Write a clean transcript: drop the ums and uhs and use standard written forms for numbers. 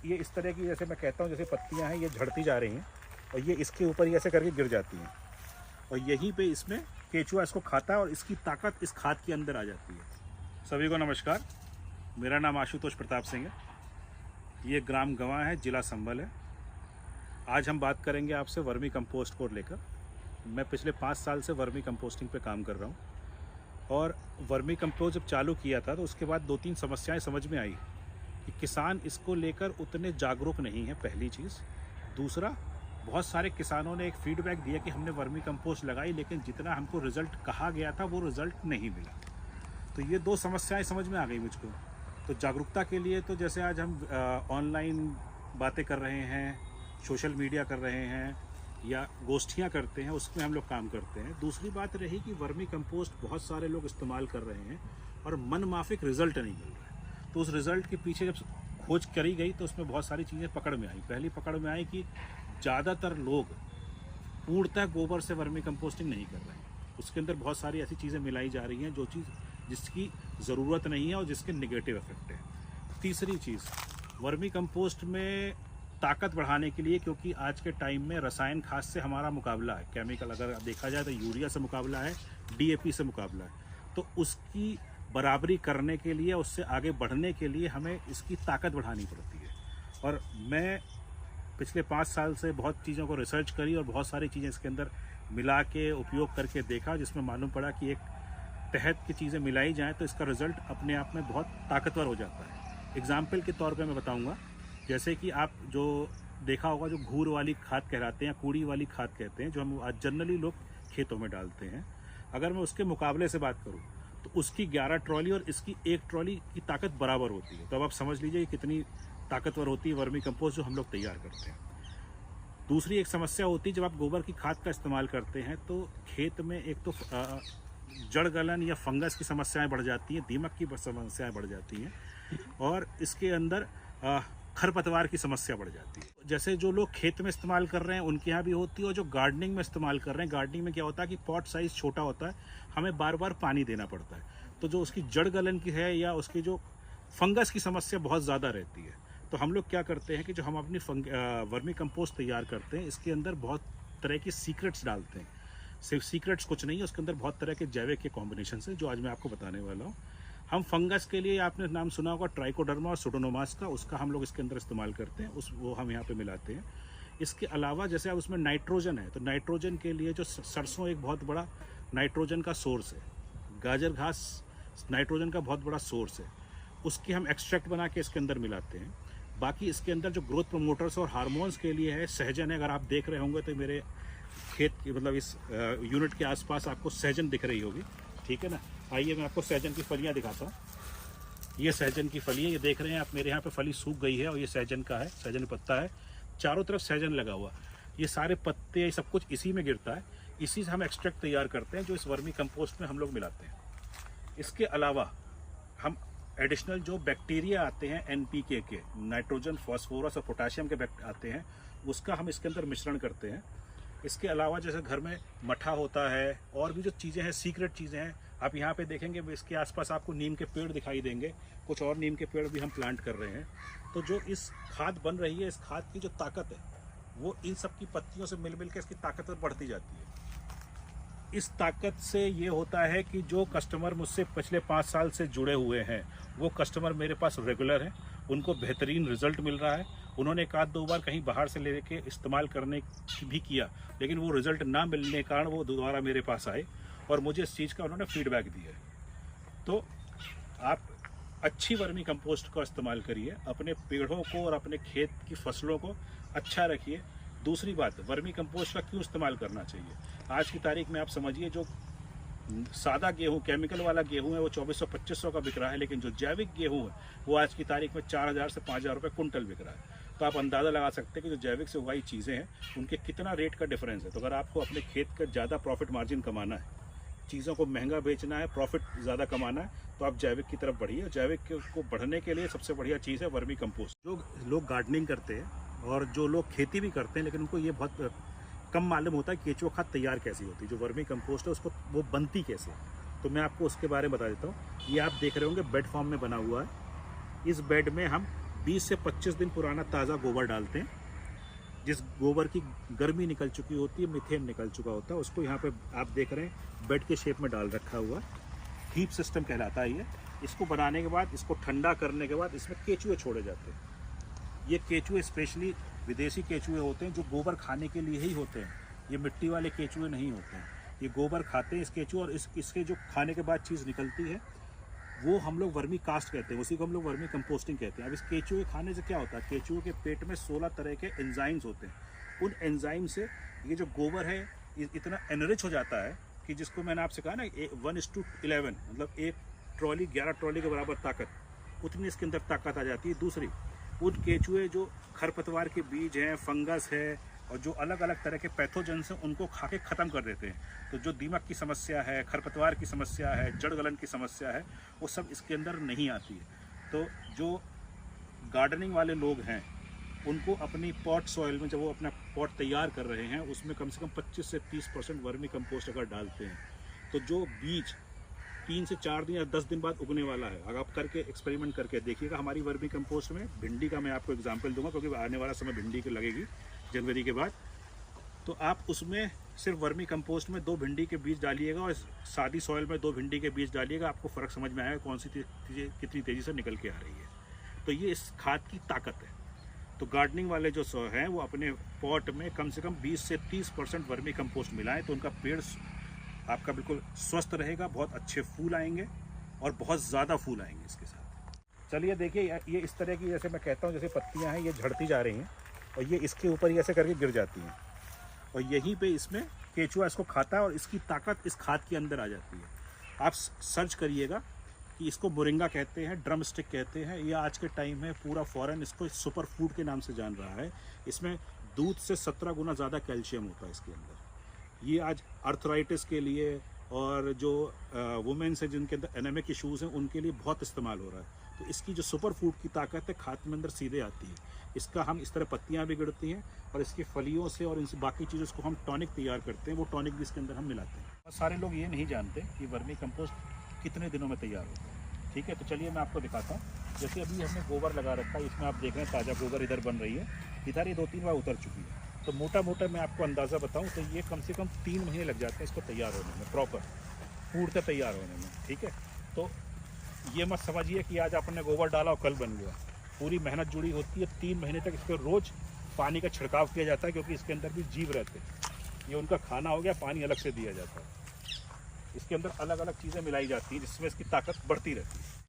ये इस तरह की, जैसे मैं कहता हूँ, जैसे पत्तियाँ हैं ये झड़ती जा रही हैं और ये इसके ऊपर ही ऐसे करके गिर जाती हैं और यहीं पे इसमें केचुआ इसको खाता है और इसकी ताकत इस खाद के अंदर आ जाती है। सभी को नमस्कार, मेरा नाम आशुतोष प्रताप सिंह है। ये ग्राम गंवा है, जिला संभल है। आज हम बात करेंगे आपसे वर्मी कंपोस्ट को लेकर। मैं पिछले 5 साल से वर्मी कंपोस्टिंग पे काम कर रहा हूँ और वर्मी कंपोस्ट जब चालू किया था तो उसके बाद 2-3 समस्याएं समझ में आई कि किसान इसको लेकर उतने जागरूक नहीं है, पहली चीज़। दूसरा, बहुत सारे किसानों ने एक फीडबैक दिया कि हमने वर्मी कंपोस्ट लगाई लेकिन जितना हमको रिज़ल्ट कहा गया था वो रिज़ल्ट नहीं मिला। तो ये 2 समस्याएं समझ में आ गई मुझको। तो जागरूकता के लिए तो जैसे आज हम ऑनलाइन बातें कर रहे हैं, सोशल मीडिया कर रहे हैं या गोष्ठियाँ करते हैं, उसमें हम लोग काम करते हैं। दूसरी बात रही कि वर्मी कंपोस्ट बहुत सारे लोग इस्तेमाल कर रहे हैं और मनमाफिक रिज़ल्ट नहीं मिल रहा है। तो उस रिज़ल्ट के पीछे जब खोज करी गई तो उसमें बहुत सारी चीज़ें पकड़ में आई। पहली पकड़ में आई कि ज़्यादातर लोग पूर्णतः गोबर से वर्मी कंपोस्टिंग नहीं कर रहे हैं। उसके अंदर बहुत सारी ऐसी चीज़ें मिलाई जा रही हैं जो चीज़ जिसकी ज़रूरत नहीं है और जिसके नेगेटिव इफेक्ट है। तीसरी चीज़, वर्मी कंपोस्ट में ताकत बढ़ाने के लिए, क्योंकि आज के टाइम में रसायन खाद से हमारा मुकाबला है, केमिकल अगर देखा जाए तो यूरिया से मुकाबला है, डीएपी से मुकाबला है, तो उसकी बराबरी करने के लिए, उससे आगे बढ़ने के लिए हमें इसकी ताकत बढ़ानी पड़ती है। और मैं पिछले 5 साल से बहुत चीज़ों को रिसर्च करी और बहुत सारी चीज़ें इसके अंदर मिला के उपयोग करके देखा, जिसमें मालूम पड़ा कि एक तहत की चीज़ें मिलाई जाएँ तो इसका रिज़ल्ट अपने आप में बहुत ताकतवर हो जाता है। एग्जाम्पल के तौर पे मैं बताऊंगा, जैसे कि आप जो देखा होगा, जो घूर वाली खाद कहलाते हैं, कूड़ी वाली खाद कहते हैं, जो हम आज जनरली लोग खेतों में डालते हैं। अगर मैं उसके मुकाबले से बात करूं तो उसकी 11 ट्रॉली और इसकी 1 ट्रॉली की ताकत बराबर होती है। तो अब आप समझ लीजिए कितनी ताकतवर होती है वर्मी कंपोस्ट जो हम लोग तैयार करते हैं। दूसरी एक समस्या होती है, जब आप गोबर की खाद का इस्तेमाल करते हैं तो खेत में एक तो जड़ गलन या फंगस की समस्याएं बढ़ जाती हैं, दीमक की समस्याएं बढ़ जाती हैं और इसके अंदर खरपतवार की समस्या बढ़ जाती है। जैसे जो लोग खेत में इस्तेमाल कर रहे हैं उनके यहाँ भी होती है, और जो गार्डनिंग में इस्तेमाल कर रहे हैं, गार्डनिंग में क्या होता है कि पॉट साइज़ छोटा होता है, हमें बार बार पानी देना पड़ता है। तो जो उसकी जड़ गलन की है या उसकी जो फंगस की समस्या बहुत ज़्यादा रहती है। तो हम लोग क्या करते हैं कि जो हम अपनी वर्मी कंपोस्ट तैयार करते हैं, इसके अंदर बहुत तरह की सीक्रेट्स डालते हैं। सिर्फ सीक्रेट्स कुछ नहीं है, उसके अंदर बहुत तरह के जैविक के कॉम्बिनेशन है जो आज मैं आपको बताने वाला हूँ। हम फंगस के लिए, आपने नाम सुना होगा ट्राइकोडर्मा और सुडोमोनास का, उसका हम लोग इसके अंदर इस्तेमाल करते हैं, वो हम यहाँ पे मिलाते हैं। इसके अलावा जैसे अब उसमें नाइट्रोजन है, तो नाइट्रोजन के लिए जो सरसों एक बहुत बड़ा नाइट्रोजन का सोर्स है, गाजर घास नाइट्रोजन का बहुत बड़ा सोर्स है, उसकी हम एक्सट्रैक्ट बना के इसके अंदर मिलाते हैं। बाकी इसके अंदर जो ग्रोथ प्रमोटर्स और हार्मोन्स के लिए है, सहजन है। अगर आप देख रहे होंगे तो मेरे खेत की, मतलब इस यूनिट के आसपास आपको सहजन दिख रही होगी, ठीक है ना। आइए मैं आपको सहजन की फलियां दिखाता हूँ। ये सहजन की फलियां, ये देख रहे हैं आप, मेरे यहाँ पे फली सूख गई है और ये सहजन का है, सहजन पत्ता है, चारों तरफ सहजन लगा हुआ। ये सारे पत्ते, सब कुछ इसी में गिरता है, इसी से हम एक्सट्रैक्ट तैयार करते हैं जो इस वर्मी कंपोस्ट में हम लोग मिलाते हैं। इसके अलावा हम एडिशनल जो बैक्टीरिया आते हैं एनपीके के, नाइट्रोजन, फॉस्फोरस और पोटाशियम के आते हैं, उसका हम इसके अंदर मिश्रण करते हैं। इसके अलावा जैसे घर में मठा होता है और भी जो चीज़ें हैं, सीक्रेट चीज़ें हैं, आप यहाँ पे देखेंगे इसके आसपास आपको नीम के पेड़ दिखाई देंगे, कुछ और नीम के पेड़ भी हम प्लांट कर रहे हैं। तो जो इस खाद बन रही है, इस खाद की जो ताकत है वो इन सब की पत्तियों से मिल के इसकी ताकत बढ़ती जाती है। इस ताकत से ये होता है कि जो कस्टमर मुझसे पिछले 5 साल से जुड़े हुए हैं, वो कस्टमर मेरे पास रेगुलर हैं, उनको बेहतरीन रिजल्ट मिल रहा है। उन्होंने 1-2 बार कहीं बाहर से लेके इस्तेमाल करने भी किया, लेकिन वो रिज़ल्ट ना मिलने के कारण वो दोबारा मेरे पास आए और मुझे इस चीज़ का उन्होंने फीडबैक दिया है। तो आप अच्छी वर्मी कंपोस्ट का इस्तेमाल करिए, अपने पेड़ों को और अपने खेत की फसलों को अच्छा रखिए। दूसरी बात, वर्मी कंपोस्ट का क्यों इस्तेमाल करना चाहिए? आज की तारीख में आप समझिए, जो सादा गेहूं, केमिकल वाला गेहूं है, वो 2400-2500 का बिक रहा है, लेकिन जो जैविक गेहूं है वो आज की तारीख में 4000 से 5000 रुपये कुंटल बिक रहा है। तो आप अंदाज़ा लगा सकते हैं कि जो जैविक से उगाई चीज़ें हैं उनके कितना रेट का डिफरेंस है। तो अगर आपको अपने खेत का ज़्यादा प्रॉफिट मार्जिन कमाना है, चीज़ों को महंगा बेचना है, प्रॉफिट ज़्यादा कमाना है, तो आप जैविक की तरफ बढ़िए। जैविक को बढ़ने के लिए सबसे बढ़िया चीज़ है वर्मी कंपोस्ट। जो लोग गार्डनिंग करते हैं और जो लोग खेती भी करते हैं, लेकिन उनको ये बहुत कम मालूम होता है केचुआ खाद तैयार कैसी होती है, जो वर्मी कंपोस्ट है उसको वो बनती कैसे है। तो मैं आपको उसके बारे में बता देता हूँ। ये आप देख रहे होंगे बेड फॉर्म में बना हुआ है। इस बेड में हम 20 से 25 दिन पुराना ताज़ा गोबर डालते हैं। जिस गोबर की गर्मी निकल चुकी होती है, मीथेन निकल चुका होता है, उसको यहाँ पे आप देख रहे हैं बेड के शेप में डाल रखा हुआ। हीप सिस्टम कहलाता है ये। इसको बनाने के बाद, इसको ठंडा करने के बाद इसमें केचुए छोड़े जाते हैं। ये केचुए स्पेशली विदेशी केचुए होते हैं जो गोबर खाने के लिए ही होते हैं। ये मिट्टी वाले केचुए नहीं होते हैं। ये गोबर खाते हैं इस केचुए, और इसके जो खाने के बाद चीज़ निकलती है वो हम लोग वर्मी कास्ट कहते हैं, उसी को हम लोग वर्मी कंपोस्टिंग कहते हैं। अब इस केचुए खाने से क्या होता है, केचुए के पेट में 16 तरह के एंजाइम्स होते हैं। उन एंजाइम से ये जो गोबर है इतना एनरिच हो जाता है कि जिसको मैंने आपसे कहा ना 1:11, मतलब 1 ट्रॉली 11 ट्रॉली के बराबर ताकत, उतनी इसके अंदर ताकत आ जाती है। दूसरी, उन केचुए जो खरपतवार के बीज हैं, फंगस है और जो अलग अलग तरह के पैथोजेंस हैं उनको खा के ख़त्म कर देते हैं। तो जो दीमक की समस्या है, खरपतवार की समस्या है, जड़ गलन की समस्या है, वो सब इसके अंदर नहीं आती है। तो जो गार्डनिंग वाले लोग हैं उनको अपनी पॉट सॉइल में, जब वो अपना पॉट तैयार कर रहे हैं, उसमें कम से कम 25 से 30% वर्मी कंपोस्ट अगर डालते हैं तो जो बीज 3 से 4 दिन या 10 दिन बाद उगने वाला है, अगर आप करके एक्सपेरिमेंट करके देखिएगा। हमारी वर्मी कंपोस्ट में भिंडी का मैं आपको एग्जांपल दूंगा, क्योंकि आने वाला समय भिंडी की लगेगी जनवरी के बाद। तो आप उसमें सिर्फ वर्मी कंपोस्ट में 2 भिंडी के बीज डालिएगा और सादी सॉइल में 2 भिंडी के बीज डालिएगा। आपको फ़र्क समझ में आएगा कौन सी चीज़ें कितनी तेज़ी से निकल के आ रही है। तो ये इस खाद की ताकत है। तो गार्डनिंग वाले जो हैं वो अपने पॉट में कम से कम 20 से 30% वर्मी कंपोस्ट मिलाएं, तो उनका पेड़ आपका बिल्कुल स्वस्थ रहेगा, बहुत अच्छे फूल आएंगे और बहुत ज़्यादा फूल आएंगे इसके साथ। चलिए देखिए, ये इस तरह की, जैसे मैं कहता हूँ, जैसे पत्तियाँ हैं ये झड़ती जा रही हैं और ये इसके ऊपर ही ऐसे करके गिर जाती हैं, और यहीं पे इसमें केचुआ इसको खाता है और इसकी ताकत इस खाद के अंदर आ जाती है। आप सर्च करिएगा कि इसको मोरिंगा कहते हैं, ड्रम स्टिक कहते हैं। ये आज के टाइम में पूरा फॉरेन इसको सुपर फूड के नाम से जान रहा है। इसमें दूध से 17 गुना ज़्यादा कैल्शियम होता है इसके अंदर। ये आज अर्थराइटिस के लिए और जो वुमेन्स हैं जिनके अंदर एनेमिक इशूज़ हैं उनके लिए बहुत इस्तेमाल हो रहा है। तो इसकी जो सुपर फूड की ताकत है खाद में अंदर सीधे आती है। इसका हम इस तरह पत्तियां भी गिरती हैं और इसकी फलियों से और इनसे बाकी चीज़ों को हम टॉनिक तैयार करते हैं, वो टॉनिक भी इसके अंदर हम मिलाते हैं। और सारे लोग ये नहीं जानते कि वर्मी कंपोस्ट कितने दिनों में तैयार होता है। ठीक है, तो चलिए मैं आपको दिखाता हूँ। जैसे अभी हमने गोबर लगा रखा है, इसमें आप देख रहे हैं ताज़ा गोबर इधर बन रही है, इधर ये 2-3 बार उतर चुकी है। तो मोटा मोटा मैं आपको अंदाज़ा बताऊँ तो ये कम से कम 3 महीने लग जाते हैं इसको तैयार होने में, प्रॉपर पूर्णतः तैयार होने में। ठीक है, तो ये मत समझिए कि आज आपने गोबर डाला और कल बन गया। पूरी मेहनत जुड़ी होती है। 3 महीने तक इस पर रोज़ पानी का छिड़काव किया जाता है, क्योंकि इसके अंदर भी जीव रहते हैं। ये उनका खाना हो गया, पानी अलग से दिया जाता है। इसके अंदर अलग अलग चीज़ें मिलाई जाती हैं जिसमें इसकी ताकत बढ़ती रहती है।